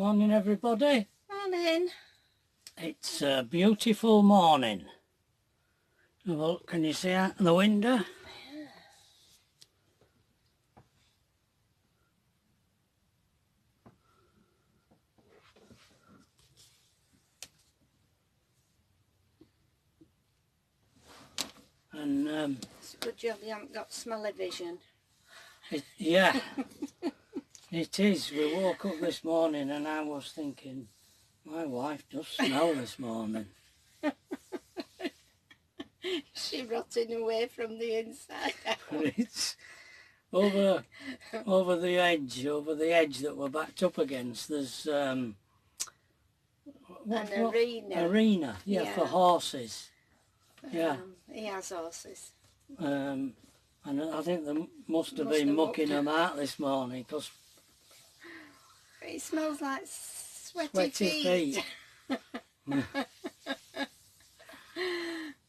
Morning everybody. Morning. It's a beautiful morning. Well, can you see out the window? And It's a good job you haven't got smelivision. yeah, it is. We woke up this morning and I was thinking, my wife does smell this morning. She's rotting away from the inside out. It's over the edge that we're backed up against. There's An arena. Arena, yeah, for horses. Yeah. He has horses. And I think they must have been mucking them out this morning because It smells like sweaty feet.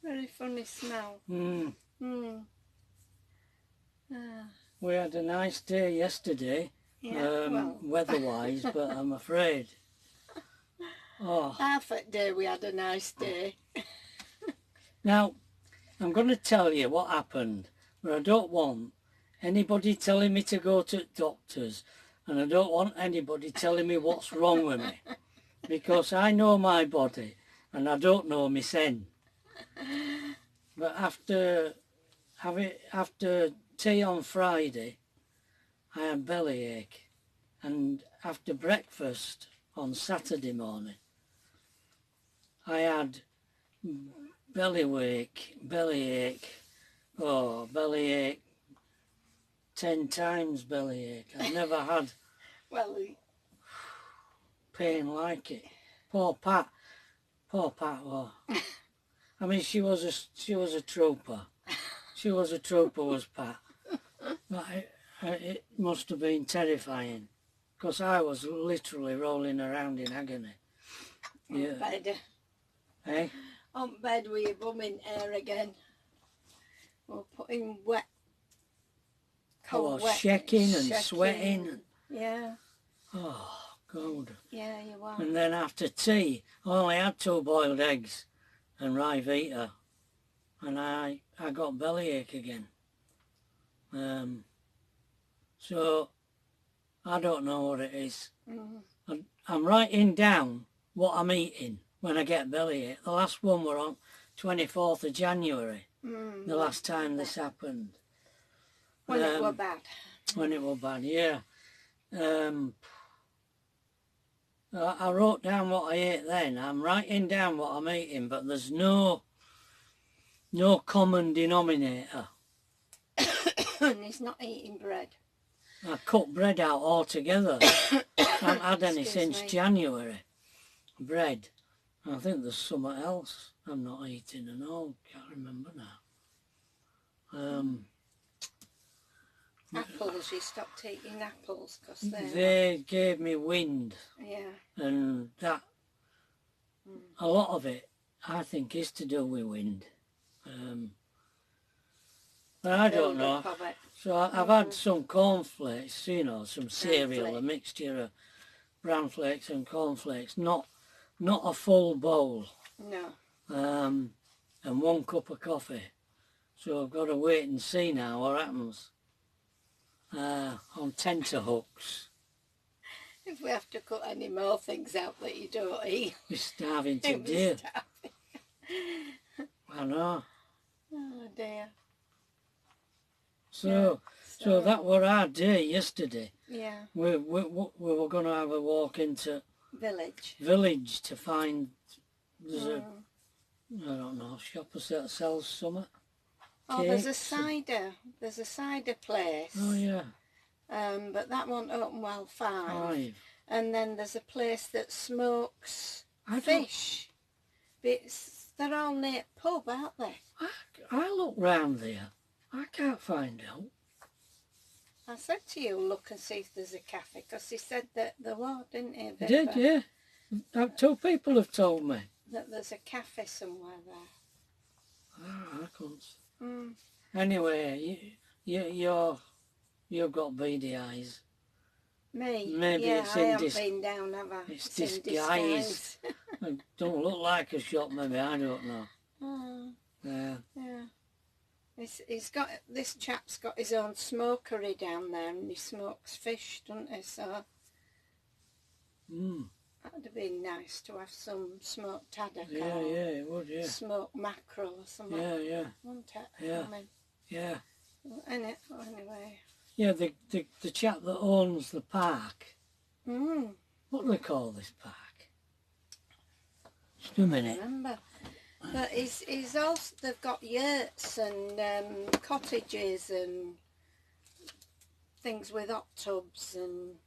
Very funny smell. We had a nice day yesterday, Yeah, weather-wise, but I'm afraid. Oh. Half that day we had a nice day. Now, I'm going to tell you what happened, but I don't want anybody telling me to go to doctors, and I don't want anybody telling me what's wrong with me, because I know my body, and I don't know my sin. But after tea on Friday, I had bellyache, and after breakfast on Saturday morning, I had bellyache, 10 times bellyache. I've never had pain like it. Poor Pat. Oh. I mean, she was a trooper. She was a trooper, was Pat. But it must have been terrifying, because I was literally rolling around in agony. Yeah. On bed. Eh? On bed with your bum in air again. We're putting wet. I was shaking and sweating. Yeah. Oh, God. Yeah, you are. And then after tea, I only had 2 boiled eggs and rye vita, and I got bellyache again. So I don't know what it is. I'm writing down what I'm eating when I get bellyache. The last one were on 24th of January, the last time this happened. When it were bad. When it were bad, yeah. I wrote down what I ate then. I'm writing down what I'm eating, but there's no common denominator. And he's not eating bread. I cut bread out altogether. I haven't had any since January. Bread. I think there's something else I'm not eating and all. Can't remember now. Apples, you stopped eating apples because they gave me wind. Yeah. And that, a lot of it, I think, is to do with wind. But I don't know. So I've had some cornflakes, you know, some cereal, a mixture of bran flakes and cornflakes, not a full bowl. No. And 1 cup of coffee. So I've got to wait and see now what happens on tenterhooks. If we have to cut any more things out that you don't eat. We're starving to death. I know. Oh dear. So that were our day yesterday. Yeah. We were going to have a walk into village to find there's a I don't know, shop that sells something. Oh, there's a cider. There's a cider place. Oh yeah. But that won't open well 5. And then there's a place that smokes fish. They're all near pub, aren't they? I look round there. I can't find out. I said to you, look and see if there's a cafe, because he said that there was, didn't he? Did, yeah. 2 people have told me. That there's a cafe somewhere there. Oh, I can't. Anyway, you've got beady eyes. Me? Maybe yeah, it's I in haven't been down, have I? it's in disguised. It don't look like a shop, maybe, I don't know. Oh, Yeah. yeah. He's got, this chap's got his own smokery down there, and he smokes fish, doesn't he? So that'd have been nice to have some smoked haddock Yeah, or yeah, it would, yeah. smoked mackerel or something. Yeah, yeah. Wouldn't it? Yeah. I mean, Yeah. Anyway. Yeah, the chap that owns the park. What do they call this park? Just a minute. Remember. But he's also, they've got yurts and cottages and things with hot tubs and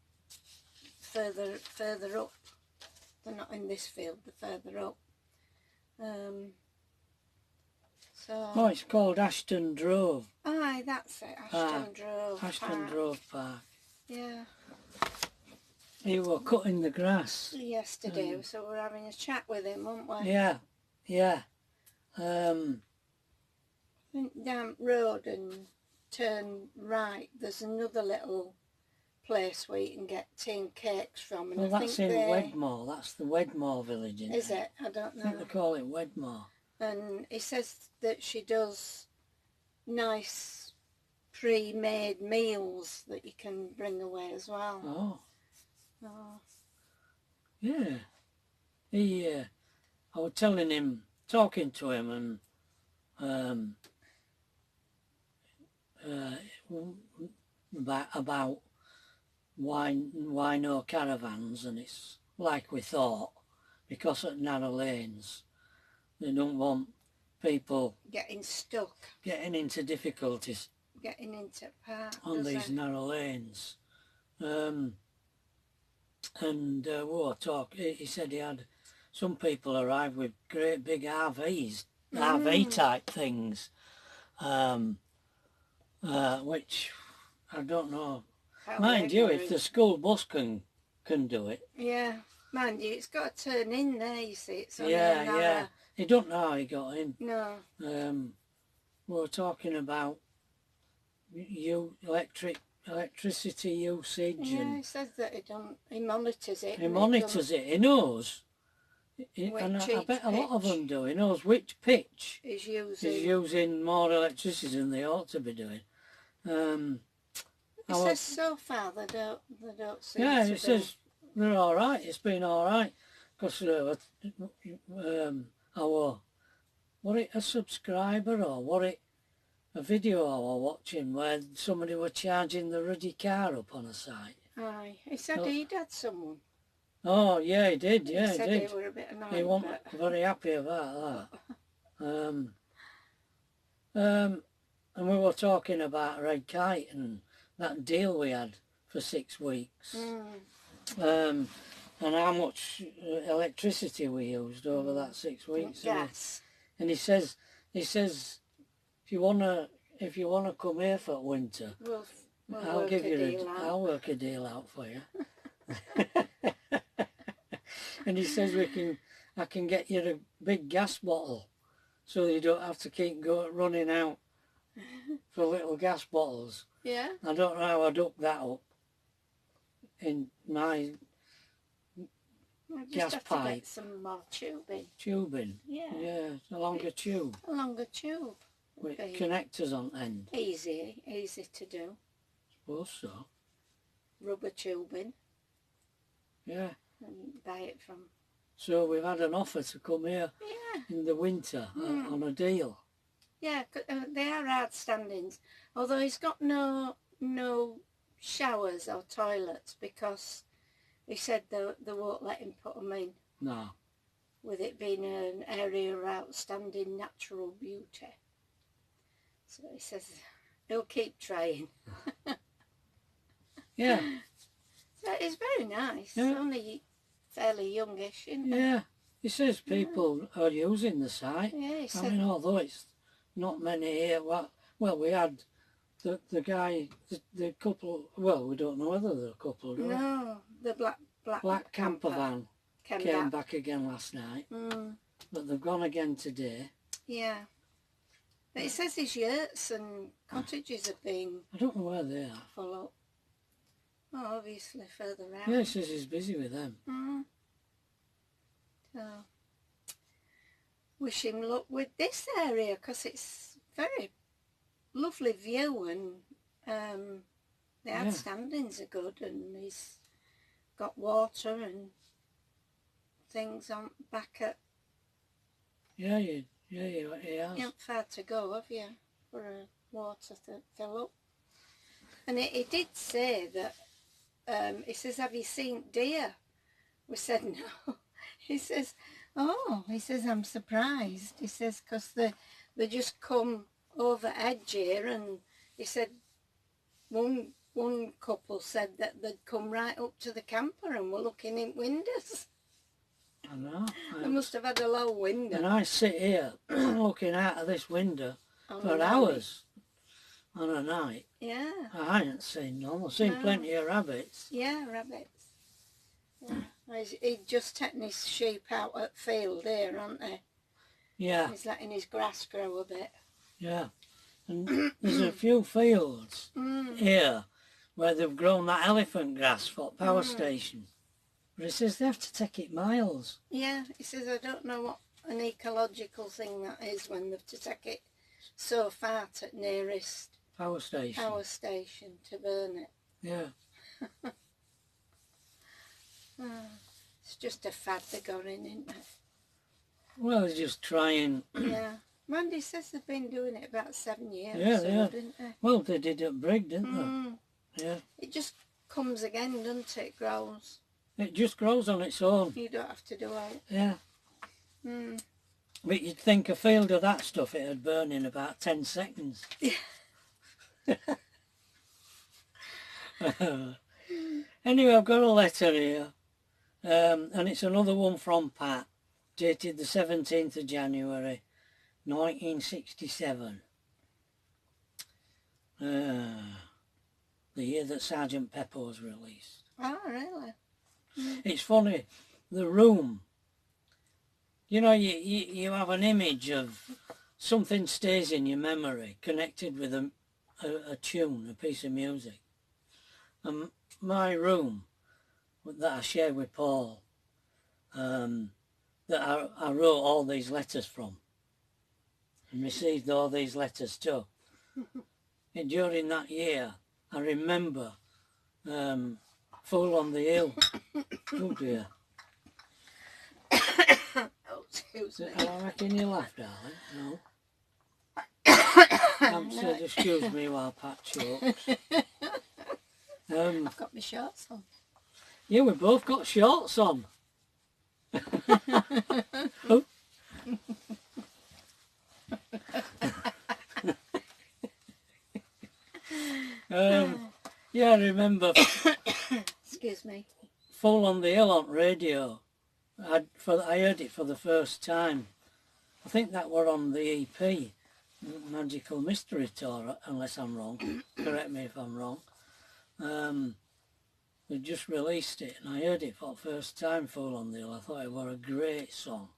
further up. They're not in this field, they're further up. Oh, it's called Ashton Drove. Aye, that's it, Ashton Drove Park. Drove Park. Yeah. He were cutting the grass. Yesterday, so we're having a chat with him, weren't we? Yeah, yeah. I think down road and turn right, there's another little place where you can get tea and cakes from. And Well, I that's think in Wedmore. That's the Wedmore village, isn't Is it? I don't I think they know. call it Wedmore. And he says that she does nice pre-made meals that you can bring away as well. Oh, Oh. yeah. He, I was telling him, talking to him, and about why no caravans, and it's like we thought, because at narrow lanes they don't want people Getting stuck, getting into difficulties getting into park. on these narrow lanes. And we were talking, he said he had some people arrive with great big RVs, RV type things, which I don't know. Mind you, if the school bus can do it. Yeah, mind you, it's got to turn in there, you see. It's only Yeah, another... yeah. He don't know how he got in. No. We were talking about electricity usage. Yeah, and he says that he monitors it. he monitors it. He knows. And I bet a lot of them do. He knows which pitch is using more electricity than they ought to be doing. It says so far they don't seem yeah, to it says they're all right. It's been all right because were it a subscriber or were it a video I was watching where somebody were charging the ruddy car up on a site? Aye, he said he'd had someone. Oh yeah, he did. Yeah, he said did. They were a bit annoyed. He wasn't very happy about that. And we were talking about Red Kite and that deal we had for 6 weeks. And how much electricity we used over that 6 weeks. Yes. And he says, if you wanna come here for winter, I'll work a deal out for you. And he says I can get you a big gas bottle, so you don't have to keep running out for little gas bottles. Yeah. I don't know how I'd hook that up in my gas pipe. To get some more tubing. Tubing. Yeah. Yeah, a longer tube. A longer tube. With connectors on end. Easy to do. Suppose so. Rubber tubing. Yeah. And buy it from... So we've had an offer to come here in the winter on a deal. Yeah, they are outstandings. Although he's got no showers or toilets because he said they won't let him put them in. No. With it being an area of outstanding natural beauty. So he says he'll keep trying. Yeah. So it's very nice. Yeah. Only fairly youngish, isn't it? Yeah. He says people are using the site. Yeah, he said... I mean, although it's not many here. Well, we had the guy, the couple, well, we don't know whether they're a couple, do we? No, the black camper van came back again last night. But they've gone again today. Yeah. But it says his yurts and cottages have been... I don't know where they are. Full up. Oh, obviously further out. Yeah, he says he's busy with them. So, wish him luck with this area, because it's very lovely view, and the outstandings are good, and he's got water and things on back at... He has. You haven't far to go, have you, for a water to fill up? And he did say that, he says, have you seen deer? We said no. He says, oh, he says, I'm surprised. He says, because they just come over edge here, and he said one couple said that they'd come right up to the camper and were looking in windows. I know. They must have had a low window. And I sit here looking out of this window for hours on a night. Yeah. I ain't seen none. I've seen plenty of rabbits. Yeah, rabbits. Yeah. He'd just taken his sheep out at field here, aren't they? Yeah. He's letting his grass grow a bit. Yeah. And there's a few fields here where they've grown that elephant grass for the power station. But he says they have to take it miles. Yeah, he says, I don't know what an ecological thing that is when they have to take it so far to the nearest power station to burn it. Yeah. It's just a fad they're going in, isn't it? Well, they're just trying. Yeah. Mandy says they've been doing it about 7 years. Yeah, didn't they? Well, they did at Brig, didn't they? Yeah. It just comes again, doesn't it? It grows. It just grows on its own. You don't have to do it. Yeah. But you'd think a field of that stuff, it'd burn in about 10 seconds. Yeah. Anyway, I've got a letter here. And it's another one from Pat, dated the 17th of January, 1967. The year that Sergeant Pepper was released. Oh, really? It's funny, the room, you know, you have an image of something stays in your memory connected with a tune, a piece of music. And my room that I share with Paul, that I wrote all these letters from and received all these letters too. And during that year, I remember Fool on the Hill. Oh dear. Oh, excuse me. I reckon you laughed, darling. No. Said excuse me while Pat chokes. I've got my shorts on. Yeah, we both got shorts on. Oh. Yeah, I remember. Excuse me. Full on the Hill on radio. I heard it for the first time. I think that were on the EP, Magical Mystery Tour, unless I'm wrong. Correct me if I'm wrong. They just released it, and I heard it for the first time, Full on the Hill. I thought it were a great song.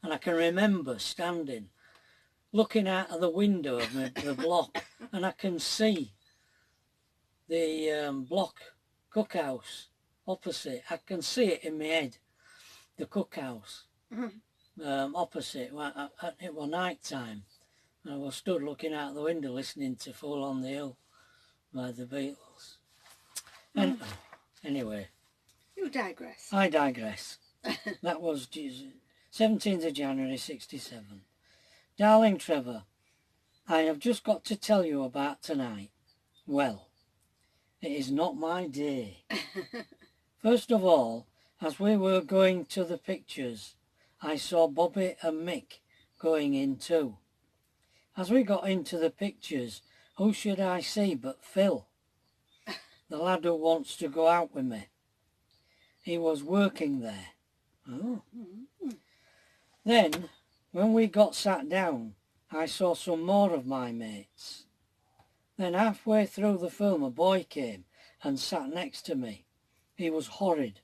And I can remember standing, looking out of the window of the block, and I can see the block cookhouse opposite. I can see it in my head, the cookhouse opposite. It was night time, and I was stood looking out the window listening to Full on the Hill by the Beatles. And anyway, you digress. I digress. That was 17th of January 67. Darling Trevor, I have just got to tell you about tonight. Well, it is not my day. First of all, as we were going to the pictures, I saw Bobby and Mick going in too. As we got into the pictures, who should I see but Phil, the lad who wants to go out with me. He was working there. Oh. Then, when we got sat down, I saw some more of my mates. Then halfway through the film a boy came and sat next to me. He was horrid,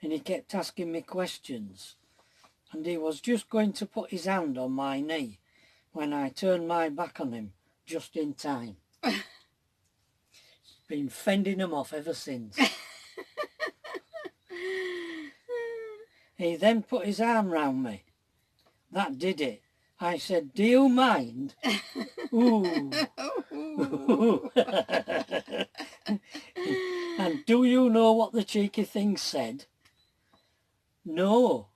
and he kept asking me questions, and he was just going to put his hand on my knee when I turned my back on him just in time. Been fending them off ever since. He then put his arm round me. That did it. I said, do you mind? Ooh. And do you know what the cheeky thing said? No.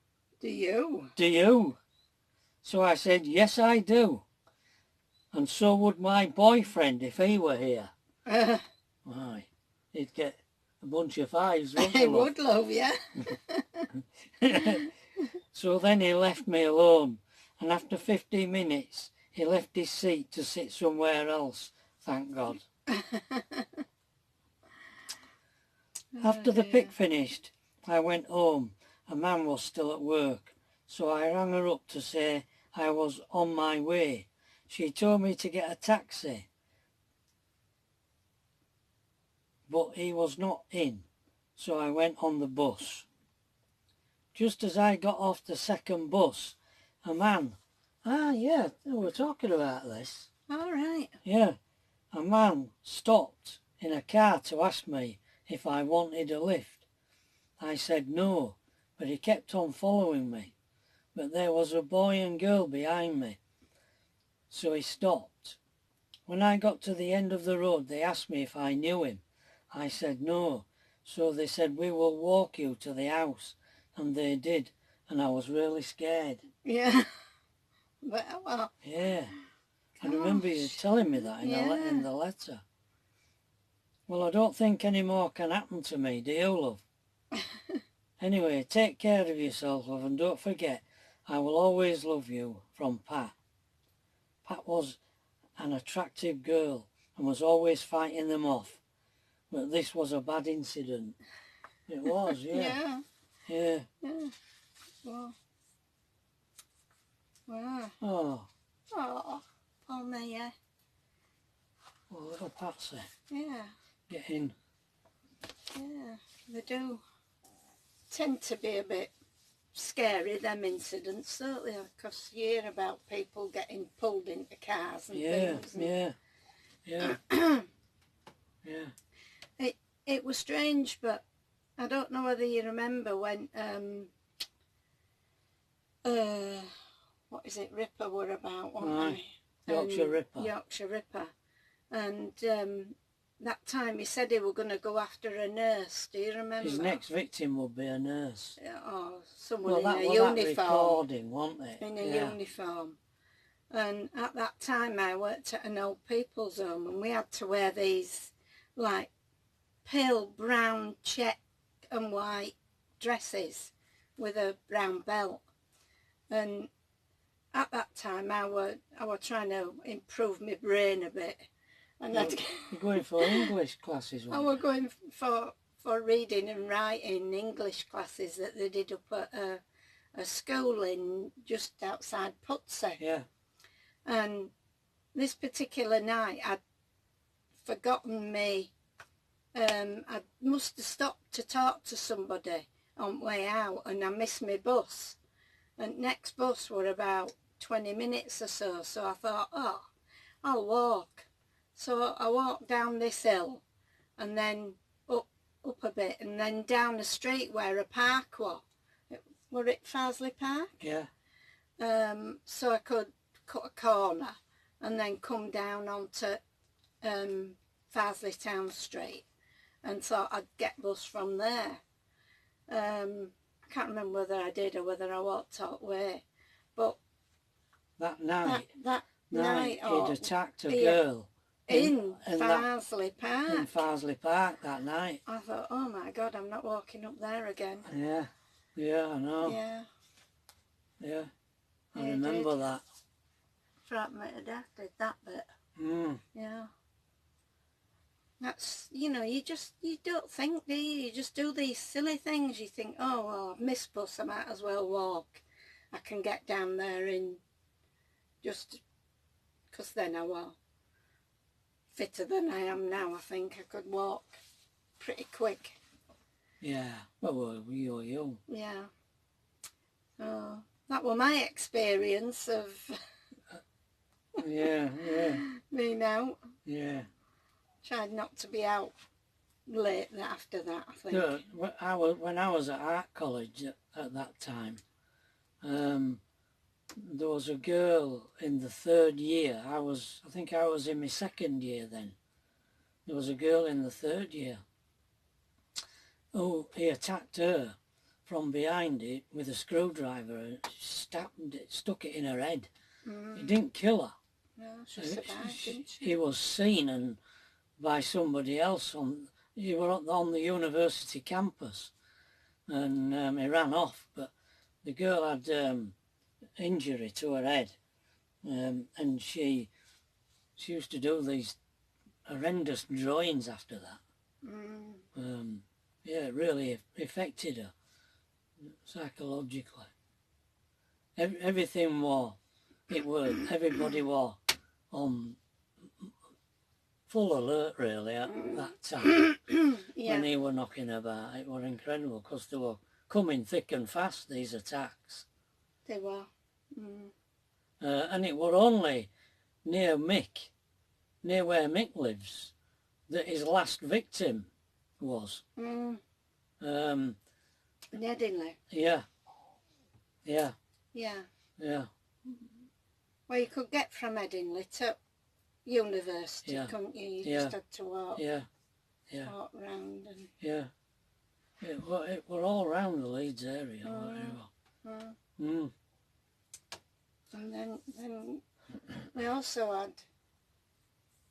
Do you? Do you? So I said, yes, I do. And so would my boyfriend if he were here. Why, he'd get a bunch of fives, wouldn't he? He would, love, yeah. So then he left me alone. And after 15 minutes, he left his seat to sit somewhere else, thank God. After the pick finished, I went home. A man was still at work, so I rang her up to say I was on my way. She told me to get a taxi, but he was not in, so I went on the bus. Just as I got off the second bus, a man, yeah, we were talking about this. All right. Yeah, a man stopped in a car to ask me if I wanted a lift. I said no, but he kept on following me. But there was a boy and girl behind me, so he stopped. When I got to the end of the road, they asked me if I knew him. I said no, so they said, we will walk you to the house, and they did, and I was really scared. Yeah. Well. Yeah. I remember you telling me that in the letter. Well, I don't think any more can happen to me, do you, love? Anyway, take care of yourself, love, and don't forget, I will always love you, from Pat. Pat was an attractive girl and was always fighting them off. But this was a bad incident. It was, yeah. Yeah. Well. Wow. Oh. Oh. Oh, me, yeah. Well, little Patsy. Yeah. Get in. Yeah, they do tend to be a bit scary, them incidents, don't they? Because you hear about people getting pulled into cars and things. And Yeah. It was strange, but I don't know whether you remember when what is it, Ripper were about, weren't they? Yorkshire Ripper. Yorkshire Ripper. And that time he said he were going to go after a nurse. Do you remember? His next victim would be a nurse. Oh, someone in a uniform. That recording, wasn't it? In a uniform. And at that time I worked at an old people's home, and we had to wear these like pale brown check and white dresses with a brown belt. And at that time I were trying to improve my brain a bit. And You're going for English classes, I was going for reading and writing English classes that they did up at a school in just outside Putsey. Yeah. And this particular night I'd forgotten me. I must have stopped to talk to somebody on the way out, and I missed my bus. And next bus were about 20 minutes or so, so I thought, oh, I'll walk. So I walked down this hill and then up a bit and then down the street where a park was. Were it Farsley Park? Yeah. So I could cut a corner and then come down onto Farsley Town Street, and thought I'd get bus from there. I can't remember whether I did or whether I walked all the way. But that night, that night he'd attacked a girl. In Farsley Park. In Farsley Park that night. I thought, oh my God, I'm not walking up there again. Yeah, I know. Yeah, I remember that. Frightened me to death, did that bit. Yeah. That's, you don't think, do you? You just do these silly things. You think, oh, well, I've missed bus, I might as well walk. I can get down there in just, because then I was fitter than I am now. I think I could walk pretty quick. Yeah, well, you were young. Yeah. So that was my experience of yeah. being out. Yeah. Tried not to be out late after that, I think. Yeah, when I was at art college at that time, there was a girl in the 3rd year. I think I was in my 2nd year then. There was a girl in the 3rd year. Oh, he attacked her from behind it with a screwdriver and stuck it in her head. It didn't kill her. No, she survived, didn't she? He was seen by somebody else he was on the university campus, and he ran off. But the girl had injury to her head, and she used to do these horrendous drawings after that. Yeah, it really affected her psychologically. Everything was, everybody was on full alert really at that time. Yeah. When they were knocking about. It was incredible because they were coming thick and fast, these attacks. They were. And it were only near where Mick lives, that his last victim was. In Headingley. Yeah. Yeah. Yeah. Yeah. Well, you could get from Headingley to university, Yeah. couldn't you? You Yeah. just had to walk, Yeah. walk round and... Yeah. It were all round the Leeds area. And then we also had,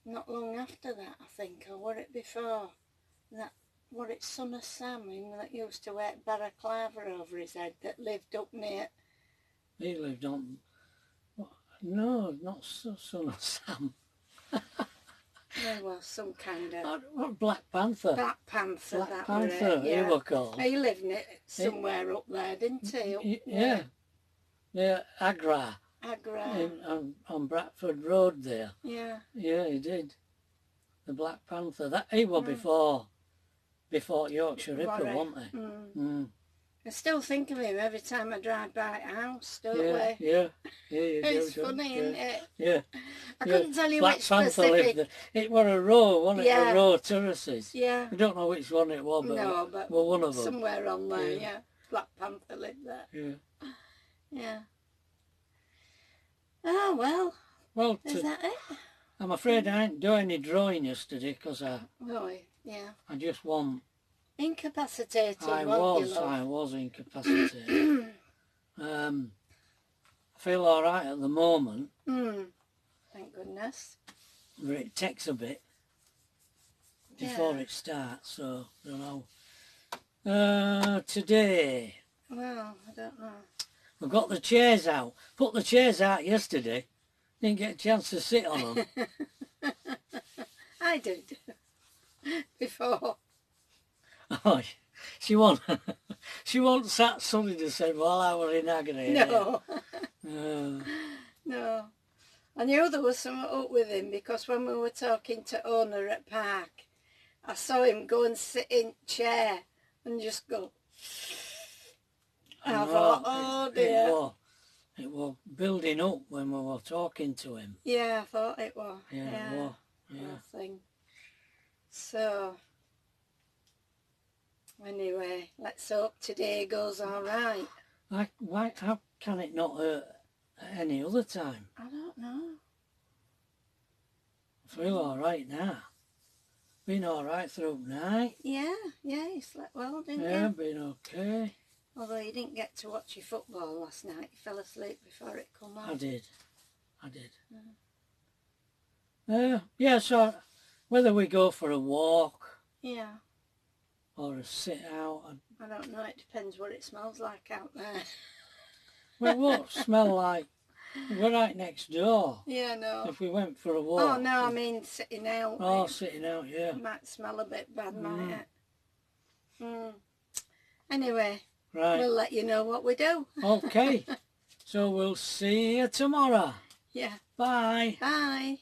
not long after that, I think, or were it before, were it son of Sam that used to wear balaclava over his head that lived up near... He lived on... No, not son of Sam. There was some kind of... What, Black Panther? Black Panther, Black that Panther, were it, yeah. he were called. He lived somewhere up there, didn't he? Yeah. Yeah, Agra. Agra. On Bradford Road there. Yeah. Yeah, he did. The Black Panther. He was before Yorkshire Ripper, wasn't he? I still think of him every time I drive by a house, don't we? Yeah, you It's do, funny, isn't it? Yeah. I couldn't tell you Black which Panther specific... lived there. It were a row, wasn't it? A row of terraces. Yeah. I don't know which one it was, but, No, but well, one of them. somewhere on there, yeah. Black Panther lived there. Yeah. Yeah. Oh, well. Well, Is that it? I'm afraid I didn't do any drawing yesterday because I just want... Incapacitated, I was incapacitated. I feel all right at the moment. Thank goodness. But it takes a bit before it starts, so I don't know. Today... Well, I don't know. I've got the chairs out. Put the chairs out yesterday. Didn't get a chance to sit on them. I did. Before. Oh, she won't sat solid and said, well, I were in agony. No. No. I knew there was something up with him because when we were talking to owner at Park, I saw him go and sit in chair and just go. And I thought, oh dear. It was building up when we were talking to him. Yeah, I thought it was. Yeah, it was. Yeah. Thing. So, anyway, let's hope today goes all right. How can it not hurt at any other time? I don't know. I feel all right now. Been all right through the night. Yeah, you slept well, didn't you? Yeah, been okay. Although you didn't get to watch your football last night. You fell asleep before it come on. I did. Yeah, so whether we go for a walk or a sit out. I don't know, it depends what it smells like out there. Well, it won't smell like... We're right next door. Yeah, no. If we went for a walk. Oh, no, I mean sitting out. Oh, sitting out, yeah. It might smell a bit bad, might it? Anyway, we'll let you know what we do. Okay. So we'll see you tomorrow. Yeah. Bye. Bye.